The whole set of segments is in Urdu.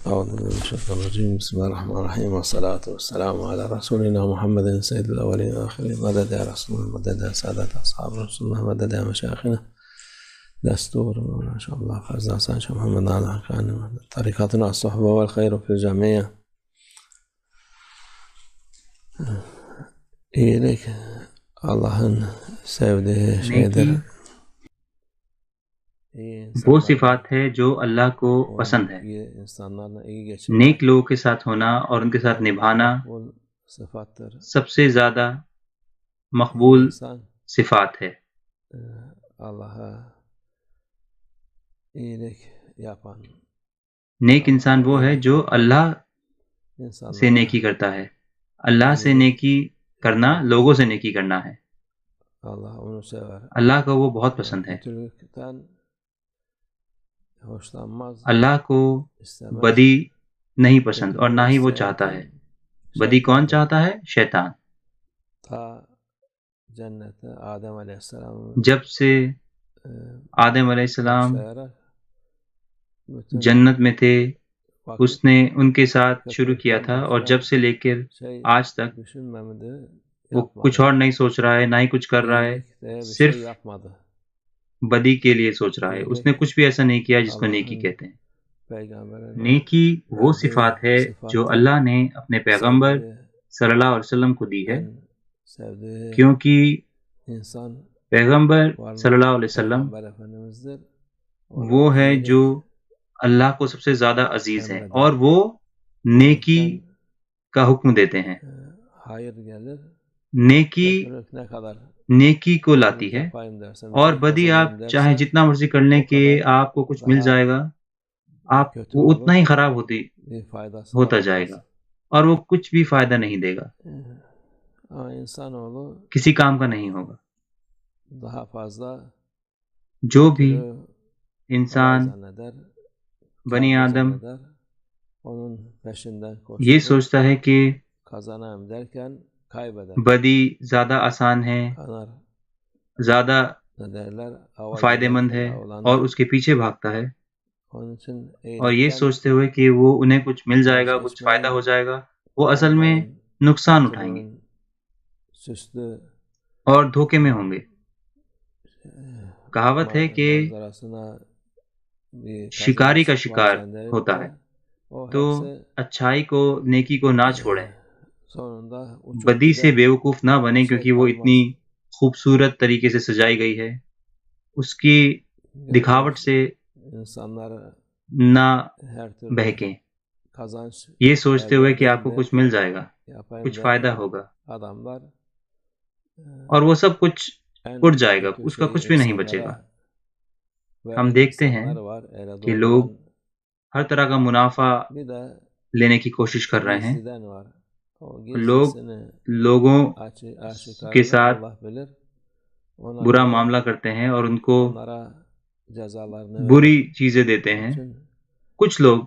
أعوذ بالله من الشيطان الرجيم. بسم الله الرحمن الرحيم، والصلاة والسلام على رسولنا محمد سيد الأولين والآخرين. مدد يا رسول الله، مدد يا سادة أصحاب رسول الله، مدد يا مشايخنا. دستور ما شاء الله فرز حسن شاه محمد على كان طريقتنا الصحبة والخير في الجميع. İyilik Allah'ın sevdiği şeydir. وہ صفات ہے جو اللہ کو پسند ہے. نیک لوگوں کے ساتھ ہونا اور ان کے ساتھ نبھانا سب سے زیادہ مقبول صفات ہے. نیک انسان وہ ہے جو اللہ سے نیکی کرتا ہے. اللہ سے نیکی کرنا لوگوں سے نیکی کرنا ہے. اللہ کو وہ بہت پسند ہے. اللہ کو بدی نہیں پسند اور نہ ہی وہ چاہتا ہے. بدی کون چاہتا ہے؟ شیطان. جب سے آدم علیہ السلام جنت میں تھے اس نے ان کے ساتھ شروع کیا تھا، اور جب سے لے کر آج تک وہ کچھ اور نہیں سوچ رہا ہے، نہ ہی کچھ کر رہا ہے، صرف بدی کے لیے سوچ رہا ہے. اس نے کچھ بھی ایسا نہیں کیا جس کو نیکی کہتے ہیں. نیکی وہ صفات ہے جو اللہ نے اپنے پیغمبر صلی اللہ علیہ وسلم کو دی ہے، کیونکہ پیغمبر صلی اللہ علیہ وسلم وہ ہے جو اللہ کو سب سے زیادہ عزیز ہے، اور وہ نیکی کا حکم دیتے ہیں. نیکی کو لاتی ہے، اور بدی آپ چاہے جتنا مرضی کر لیں کہ آپ کو کچھ مل جائے گا، آپ وہ اتنا ہی خراب ہوتا جائے گا، اور وہ کچھ بھی فائدہ نہیں دے گا، کسی کام کا نہیں ہوگا. جو بھی انسان بنی آدم یہ سوچتا ہے کہ بدی زیادہ آسان ہے، زیادہ فائدہ مند ہے، اور اس کے پیچھے بھاگتا ہے، اور یہ سوچتے ہوئے کہ وہ انہیں کچھ مل جائے گا، کچھ فائدہ ہو جائے گا، وہ اصل میں نقصان اٹھائیں گے اور دھوکے میں ہوں گے. کہاوت ہے کہ شکاری کا شکار ہوتا ہے، تو اچھائی کو، نیکی کو نہ چھوڑیں. بدی سے بیوقوف نہ بنیں، کیونکہ وہ اتنی خوبصورت طریقے سے سجائی گئی ہے. اس کی دکھاوٹ سے نہ بہکیں، یہ سوچتے ہوئے کہ آپ کو کچھ مل جائے گا، کچھ فائدہ ہوگا، اور وہ سب کچھ اٹھ جائے گا، اس کا کچھ بھی نہیں بچے گا. ہم دیکھتے ہیں کہ لوگ ہر طرح کا منافع لینے کی کوشش کر رہے ہیں. لوگوں کے ساتھ برا معاملہ کرتے ہیں اور ان کو بری چیزیں دیتے ہیں. کچھ لوگ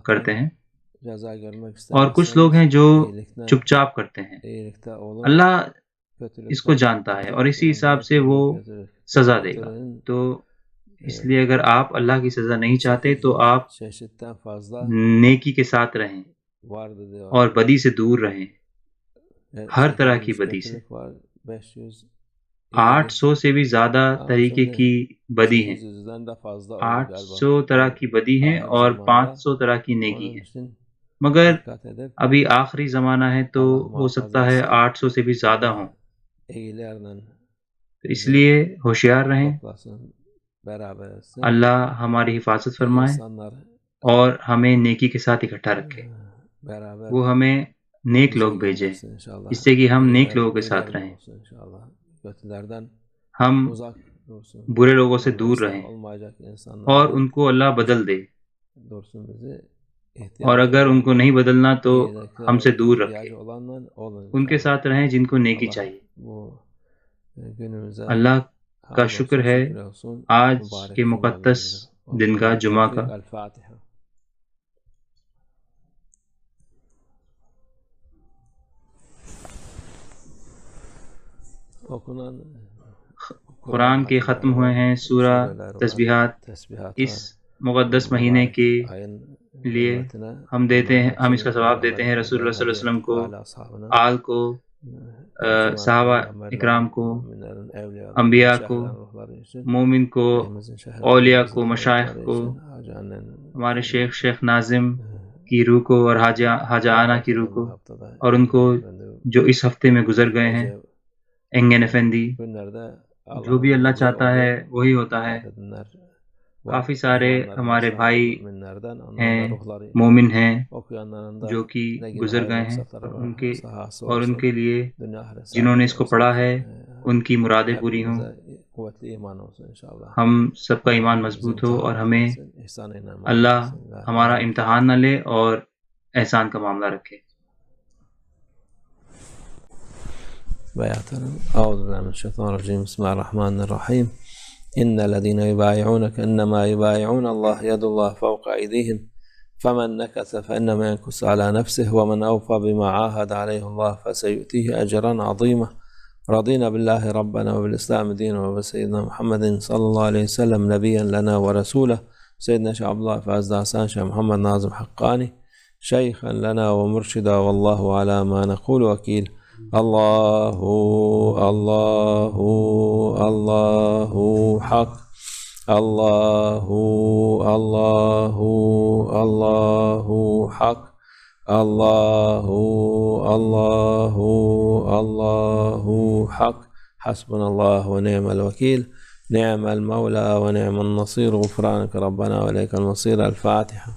کرتے ہیں، اور کچھ لوگ ہیں جو چپ چاپ کرتے ہیں. اللہ اس کو جانتا ہے، اور اسی حساب سے وہ سزا دے گا. تو اس لیے اگر آپ اللہ کی سزا نہیں چاہتے تو آپ نیکی کے ساتھ رہیں اور بدی سے دور رہیں، ہر طرح کی بدی سے. 800 سے بھی زیادہ طریقے کی بدی ہیں، 800 طرح کی بدی ہیں اور 500 طرح کی نیکی ہے. مگر ابھی آخری زمانہ ہے تو ہو سکتا ہے 800 سے بھی زیادہ ہوں. تو اس لیے ہوشیار رہیں. اللہ ہماری حفاظت فرمائے اور ہمیں نیکی کے ساتھ اکٹھا رکھے. وہ ہمیں نیک لوگ بھیجے جس سے کہ ہم نیک لوگوں کے ساتھ رہیں، ہم برے لوگوں سے دور رہیں، اور ان کو اللہ بدل دے، اور اگر ان کو نہیں بدلنا تو ہم سے دور رکھے. ان کے ساتھ رہیں جن کو نیکی چاہیے. اللہ کا شکر ہے آج کے مقدس دن کا، جمعہ کا. قرآن کے ختم ہوئے ہیں سورہ تسبیحات. اس مقدس مہینے کے لیے ہم اس کا ثواب دیتے ہیں رسول اللہ صلی اللہ علیہ وسلم کو، آل کو، صحابہ اکرام کو، انبیاء کو، مومن کو، اولیاء کو، مشائخ کو، ہمارے شیخ ناظم کی روح کو اور حاجہ آنا کی روح کو، اور ان کو جو اس ہفتے میں گزر گئے ہیں، انگن افندی۔ جو بھی اللہ چاہتا ہے وہی ہوتا ہے۔ کافی سارے ہمارے بھائی ہیں، مومن ہیں، جو کہ گزر گئے ہیں، اور ان کے لیے جنہوں نے اس کو پڑھا ہے ان کی مرادیں پوری ہوں، ہم سب کا ایمان مضبوط ہو، اور ہمیں اللہ ہمارا امتحان نہ لے اور احسان کا معاملہ رکھے۔ أعوذ بالله من الشيطان الرجيم. بسم الله الرحمن الرحيم. إن الذين يبايعونك إنما يبايعون الله يد الله فوق أيديهم فمن نكث فإنما ينكث على نفسه ومن أوفى بما عاهد عليه الله فسيؤتيه أجرا عظيما. رضينا بالله ربنا وبالإسلام دينا وبسيدنا محمد صلى الله عليه وسلم نبيا لنا ورسولا. سيدنا شيخ عبد الله فازد حسان شيخ محمد ناظم حقاني شيخا لنا ومرشدا، والله على ما نقول وكيل. الله الله الله حق، الله الله الله حق، الله الله الله حق. حسبنا الله ونعم الوكيل، نعم المولى ونعم النصير. غفرانك ربنا وإليك المصير. الفاتحة.